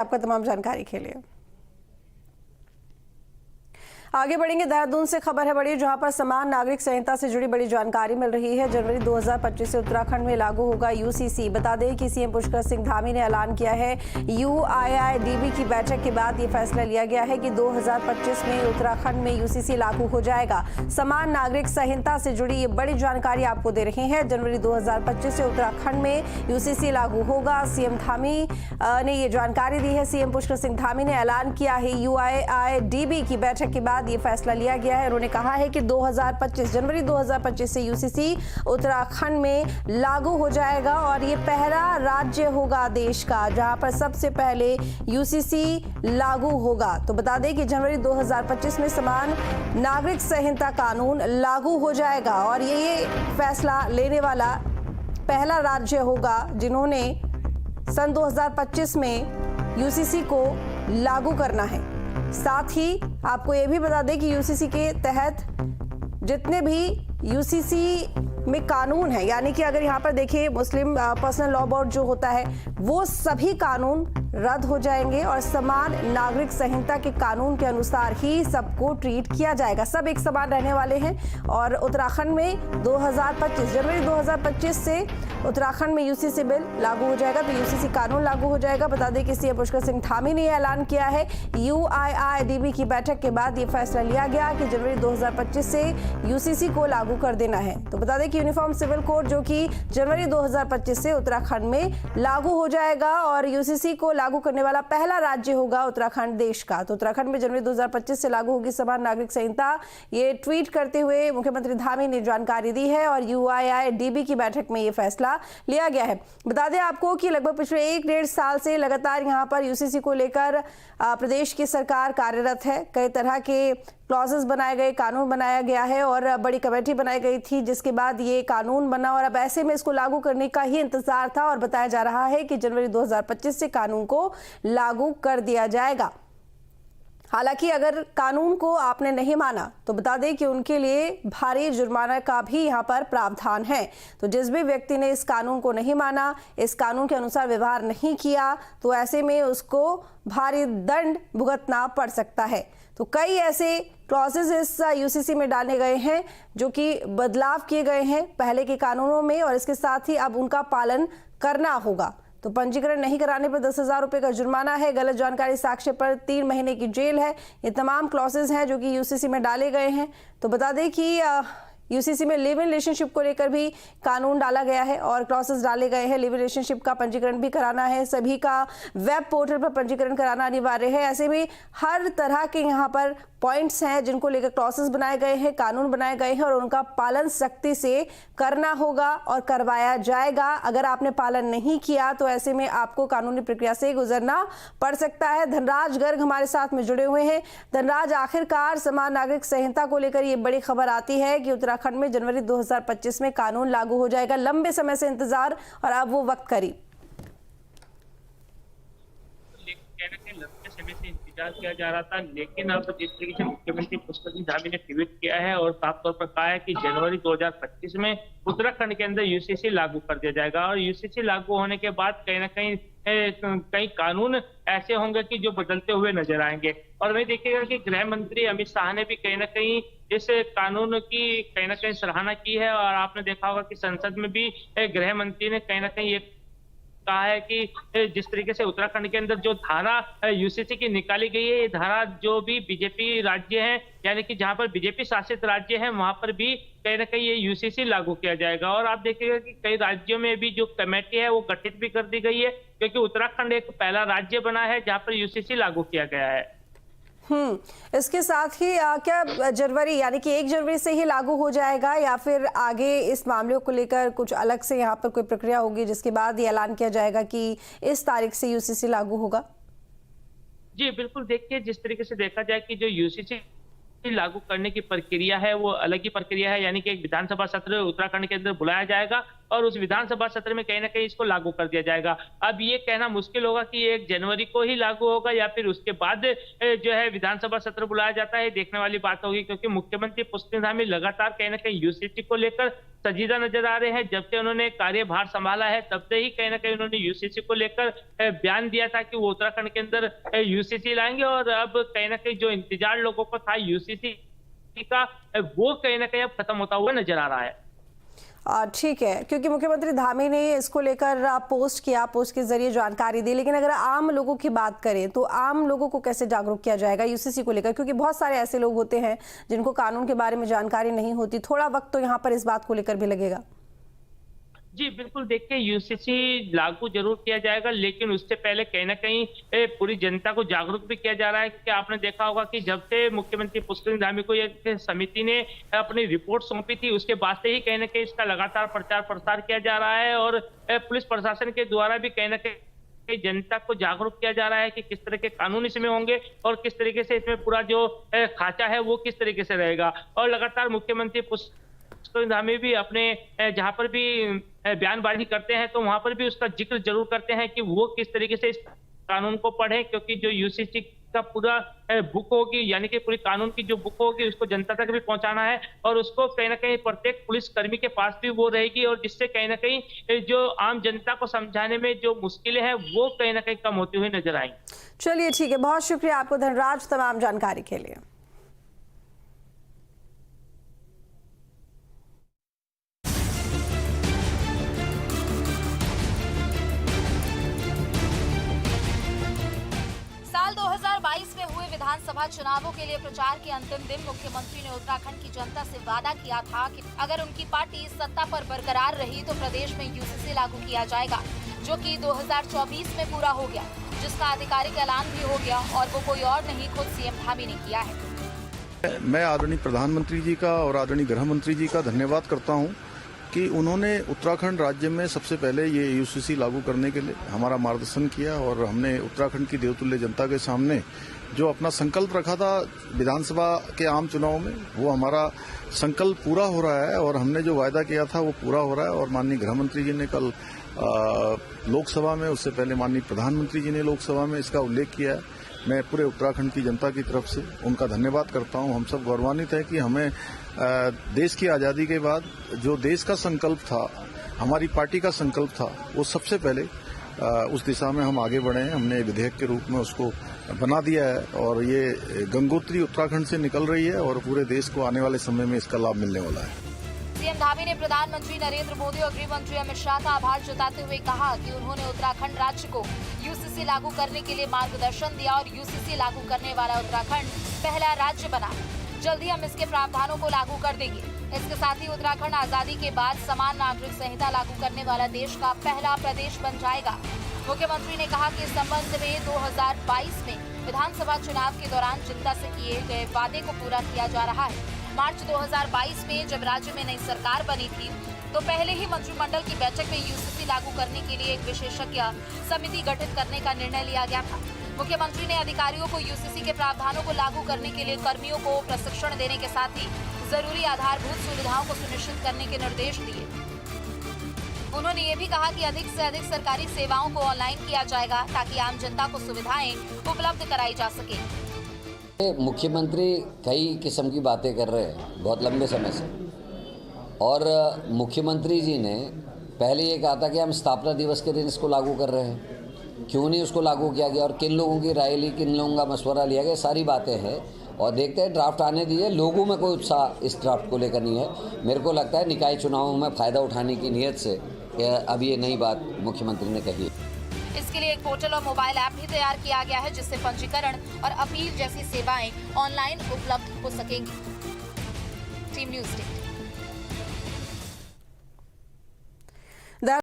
आपका तमाम जानकारी के लिए। आगे बढ़ेंगे, देहरादून से खबर है बड़ी, जहां पर समान नागरिक संहिता से जुड़ी बड़ी जानकारी मिल रही है। जनवरी 2025 से उत्तराखंड में लागू होगा यूसीसी। बता दें कि सीएम पुष्कर सिंह धामी ने ऐलान किया है, यूआईआईडीबी की बैठक के बाद ये फैसला लिया गया है कि 2025 में उत्तराखंड में यूसीसी लागू हो जाएगा। समान नागरिक संहिता से जुड़ी ये बड़ी जानकारी आपको दे रहे हैं। जनवरी 2025 से उत्तराखंड में यूसीसी लागू होगा। सीएम धामी ने ये जानकारी दी है। सीएम पुष्कर सिंह धामी ने ऐलान किया है, यूआईआईडीबी की बैठक के बाद ये फैसला लिया गया है। उन्होंने कहा है कि जनवरी 2025 से यूसीसी उत्तराखंड में लागू हो जाएगा और ये पहला राज्य होगा देश का जहां पर सबसे पहले यूसीसी लागू होगा। तो बता दें कि जनवरी 2025 में समान नागरिक संहिता कानून लागू हो जाएगा और ये फैसला लेने वाला पहला राज्य होगा जिन्होंने सन 2025 में यूसीसी को लागू करना है। साथ ही आपको ये भी बता दें कि यूसीसी के तहत जितने भी यूसीसी में कानून है, यानी कि अगर यहाँ पर देखिए मुस्लिम पर्सनल लॉ बोर्ड जो होता है वो सभी कानून रद्द हो जाएंगे और समान नागरिक संहिता के कानून के अनुसार ही सबको ट्रीट किया जाएगा। सब एक समान रहने वाले हैं और उत्तराखंड में जनवरी 2025 से उत्तराखंड में यूसीसी बिल लागू हो जाएगा, तो यूसीसी कानून लागू हो जाएगा। बता दें कि सीएम पुष्कर सिंह धामी ने ऐलान किया है, यूआईआईडीबी की बैठक के बाद ये फैसला लिया गया कि जनवरी 2025 से यूसीसी को लागू कर देना है। तो बता दें कि यूनिफॉर्म सिविल कोड जो कि जनवरी 2025 से उत्तराखंड में लागू हो जाएगा और यूसीसी को लागू करने वाला पहला राज्य होगा उत्तराखंड देश का। तो उत्तराखंड में जनवरी 2025 से लागू होगी समान नागरिक संहिता। ये ट्वीट करते हुए मुख्यमंत्री धामी ने जानकारी दी है और यूआईआईडीबी की बैठक में ये फैसला लिया गया है। बता दें आपको कि लगभग पिछले 1-1.5 साल से लगातार यहाँ पर यूसीसी को लेकर प्रदेश की सरकार कार्यरत है। कई तरह के क्लॉजेस बनाए गए, कानून बनाया गया है और बड़ी कमेटी बनाई गई थी जिसके बाद ये कानून बना और अब ऐसे में इसको लागू करने का ही इंतजार था और बताया जा रहा है कि जनवरी 2025 से कानून को लागू कर दिया जाएगा। हालांकि अगर कानून को आपने नहीं माना तो बता दें कि उनके लिए भारी जुर्माना का भी यहाँ पर प्रावधान है। तो जिस भी व्यक्ति ने इस कानून को नहीं माना, इस कानून के अनुसार व्यवहार नहीं किया, तो ऐसे में उसको भारी दंड भुगतना पड़ सकता है। तो कई ऐसे क्लॉजेस इस यूसीसी में डाले गए हैं जो कि बदलाव किए गए हैं पहले के कानूनों में और इसके साथ ही अब उनका पालन करना होगा। तो पंजीकरण नहीं कराने पर 10,000 रुपये का जुर्माना है, गलत जानकारी साक्ष्य पर 3 महीने की जेल है। ये तमाम क्लॉजेस हैं जो कि यूसीसी में डाले गए हैं। तो बता दें कि यूसीसी में लिव इन रिलेशनशिप को लेकर भी कानून डाला गया है और क्लॉसेस डाले गए हैं। लिव इन रिलेशनशिप का पंजीकरण भी कराना है, सभी का वेब पोर्टल पर पंजीकरण कराना अनिवार्य है। ऐसे में हर तरह के यहाँ पर पॉइंट्स हैं जिनको लेकर क्लॉसेस बनाए गए हैं, कानून बनाए गए हैं और उनका पालन सख्ती से करना होगा और करवाया जाएगा। अगर आपने पालन नहीं किया तो ऐसे में आपको कानूनी प्रक्रिया से गुजरना पड़ सकता है। धनराज गर्ग हमारे साथ में जुड़े हुए हैं। धनराज, आखिरकार समान नागरिक संहिता को लेकर ये बड़ी खबर आती है कि उत्तराखंड में जनवरी 2025 में कानून लागू हो जाएगा। लंबे समय से इंतजार और अब वो वक्त करीब। लंबे समय से इंतजार किया जा रहा था, लेकिन अब जिस तरीके से मुख्यमंत्री पुष्कर सिंह धामी ने ट्वीट किया है और साफ तौर पर कहा है कि जनवरी 2025 में उत्तराखंड के अंदर यूसीसी लागू कर दिया जाएगा और यूसीसी लागू होने के बाद कहीं ना कहीं कई कानून ऐसे होंगे कि जो बदलते हुए नजर आएंगे। और वही देखिएगा कि गृह मंत्री अमित शाह ने भी कहीं ना कहीं इस कानून की कहीं ना कहीं सराहना की है और आपने देखा होगा कि संसद में भी गृह मंत्री ने कहीं ना कहीं ये कहा है कि जिस तरीके से उत्तराखंड के अंदर जो धारा यूसीसी की निकाली गई है, ये धारा जो भी बीजेपी राज्य है यानी कि जहां पर बीजेपी शासित राज्य है वहां पर भी कहीं ना कहीं ये यूसीसी लागू किया जाएगा। और आप देखिएगा कि कई राज्यों में भी जो कमेटी है वो गठित भी कर दी गई है क्योंकि उत्तराखंड एक पहला राज्य बना है जहां पर यूसीसी लागू किया गया है। इसके साथ ही क्या जनवरी यानी कि 1 जनवरी से ही लागू हो जाएगा या फिर आगे इस मामले को लेकर कुछ अलग से यहाँ पर कोई प्रक्रिया होगी जिसके बाद ये ऐलान किया जाएगा कि इस तारीख से यूसीसी लागू होगा? जी बिल्कुल, देखिए जिस तरीके से देखा जाए कि जो यूसीसी लागू करने की प्रक्रिया है वो अलग ही प्रक्रिया है, यानी कि एक विधानसभा सत्र उत्तराखंड के अंदर बुलाया जाएगा और उस विधानसभा सत्र में कहीं ना कहीं इसको लागू कर दिया जाएगा। अब ये कहना मुश्किल होगा कि 1 जनवरी को ही लागू होगा या फिर उसके बाद जो है विधानसभा सत्र बुलाया जाता है, देखने वाली बात होगी, क्योंकि मुख्यमंत्री पुष्कर धामी लगातार कहीं ना कहीं यूसीसी को लेकर संजीदा नजर आ रहे हैं। जब से उन्होंने कार्यभार संभाला है तब से ही कहीं ना कहीं उन्होंने यूसीसी को लेकर बयान दिया था कि वो उत्तराखंड के अंदर यूसीसी लाएंगे, और अब कहीं ना कहीं जो इंतजार लोगों को था यूसीसी का, वो कहीं ना कहीं अब खत्म होता हुआ नजर आ रहा है। ठीक है, क्योंकि मुख्यमंत्री धामी ने इसको लेकर पोस्ट के जरिए जानकारी दी, लेकिन अगर आम लोगों की बात करें तो आम लोगों को कैसे जागरूक किया जाएगा यूसीसी को लेकर, क्योंकि बहुत सारे ऐसे लोग होते हैं जिनको कानून के बारे में जानकारी नहीं होती। थोड़ा वक्त तो यहाँ पर इस बात को लेकर भी लगेगा। जी बिल्कुल, देखिए यूसीसी लागू जरूर किया जाएगा, लेकिन उससे पहले कहीं ना कहीं पूरी जनता को जागरूक भी किया जा रहा है। कि आपने देखा होगा कि जब से मुख्यमंत्री पुष्कर धामी को एक समिति ने अपनी रिपोर्ट सौंपी थी, उसके बाद से ही कहीं ना कहीं इसका लगातार प्रचार प्रसार किया जा रहा है, और पुलिस प्रशासन के द्वारा भी कहीं ना कहीं जनता को जागरूक किया जा रहा है कि किस तरह के कानून इसमें होंगे और किस तरीके से इसमें पूरा जो खाचा है वो किस तरीके से रहेगा। और लगातार मुख्यमंत्री पुष्कर धामी भी अपने जहां पर भी बयानबाजी करते हैं तो वहां पर भी उसका जिक्र जरूर करते हैं कि वो किस तरीके से इस कानून को पढ़ें, क्योंकि जो यूसीसी का पूरा बुक होगी, यानी कि पूरी कानून की जो बुक होगी उसको जनता तक भी पहुंचाना है, और उसको कहीं ना कहीं प्रत्येक पुलिसकर्मी के पास भी वो रहेगी, और जिससे कहीं ना कहीं जो आम जनता को समझाने में जो मुश्किलें हैं वो कहीं ना कहीं कम होती हुई नजर आएंगी। चलिए ठीक है, बहुत शुक्रिया आपको धनराज तमाम जानकारी के लिए। साल 2022 में हुए विधानसभा चुनावों के लिए प्रचार के अंतिम दिन मुख्यमंत्री ने उत्तराखंड की जनता से वादा किया था कि अगर उनकी पार्टी सत्ता पर बरकरार रही तो प्रदेश में यूसीसी लागू किया जाएगा, जो कि 2024 में पूरा हो गया, जिसका आधिकारिक ऐलान भी हो गया, और वो कोई और नहीं खुद सीएम धामी ने किया है। मैं आदरणीय प्रधानमंत्री जी का और आदरणीय गृह मंत्री जी का धन्यवाद करता हूं कि उन्होंने उत्तराखंड राज्य में सबसे पहले ये यूसीसी लागू करने के लिए हमारा मार्गदर्शन किया, और हमने उत्तराखंड की देवतुल्य जनता के सामने जो अपना संकल्प रखा था विधानसभा के आम चुनाव में, वो हमारा संकल्प पूरा हो रहा है, और हमने जो वायदा किया था वो पूरा हो रहा है। और माननीय गृह मंत्री जी ने कल लोकसभा में, उससे पहले माननीय प्रधानमंत्री जी ने लोकसभा में इसका उल्लेख किया है। मैं पूरे उत्तराखंड की जनता की तरफ से उनका धन्यवाद करता हूं। हम सब गौरवान्वित हैं कि हमें देश की आज़ादी के बाद जो देश का संकल्प था, हमारी पार्टी का संकल्प था, वो सबसे पहले उस दिशा में हम आगे बढ़े हैं। हमने विधेयक के रूप में उसको बना दिया है, और ये गंगोत्री उत्तराखंड से निकल रही है, और पूरे देश को आने वाले समय में इसका लाभ मिलने वाला है। सीएम धामी ने प्रधानमंत्री नरेंद्र मोदी और गृह मंत्री अमित शाह का आभार जताते हुए कहा कि उन्होंने उत्तराखंड राज्य को यूसीसी लागू करने के लिए मार्गदर्शन दिया, और यूसीसी लागू करने वाला उत्तराखंड पहला राज्य बना। जल्द ही हम इसके प्रावधानों को लागू कर देंगे। इसके साथ ही उत्तराखंड आजादी के बाद समान नागरिक संहिता लागू करने वाला देश का पहला प्रदेश बन जाएगा। मुख्यमंत्री ने कहा कि इस संबंध में 2022 में विधानसभा चुनाव के दौरान जनता से किए गए वादे को पूरा किया जा रहा है। मार्च 2022 में जब राज्य में नई सरकार बनी थी तो पहले ही मंत्रिमंडल की बैठक में यूसीसी लागू करने के लिए एक विशेषज्ञ समिति गठित करने का निर्णय लिया गया था। मुख्यमंत्री ने अधिकारियों को यूसीसी के प्रावधानों को लागू करने के लिए कर्मियों को प्रशिक्षण देने के साथ ही जरूरी आधारभूत सुविधाओं को सुनिश्चित करने के निर्देश दिए। उन्होंने ये भी कहा कि अधिक से अधिक सरकारी सेवाओं को ऑनलाइन किया जाएगा ताकि आम जनता को सुविधाएं उपलब्ध कराई जा सके। मुख्यमंत्री कई किस्म की बातें कर रहे हैं बहुत लंबे समय से, और मुख्यमंत्री जी ने पहले ये कहा था कि हम स्थापना दिवस के दिन इसको लागू कर रहे हैं, क्यों नहीं उसको लागू किया गया और किन लोगों की राय ली, किन लोगों का मशवरा लिया गया, सारी बातें हैं। और देखते हैं, ड्राफ्ट आने दीजिए। लोगों में कोई उत्साह इस ड्राफ्ट को लेकर नहीं है। मेरे को लगता है निकाय चुनावों में फ़ायदा उठाने की नीयत से अब ये नई बात मुख्यमंत्री ने कही है। इसके लिए एक पोर्टल और मोबाइल ऐप भी तैयार किया गया है, जिससे पंजीकरण और अपील जैसी सेवाएं ऑनलाइन उपलब्ध हो सकेंगी। Team news day.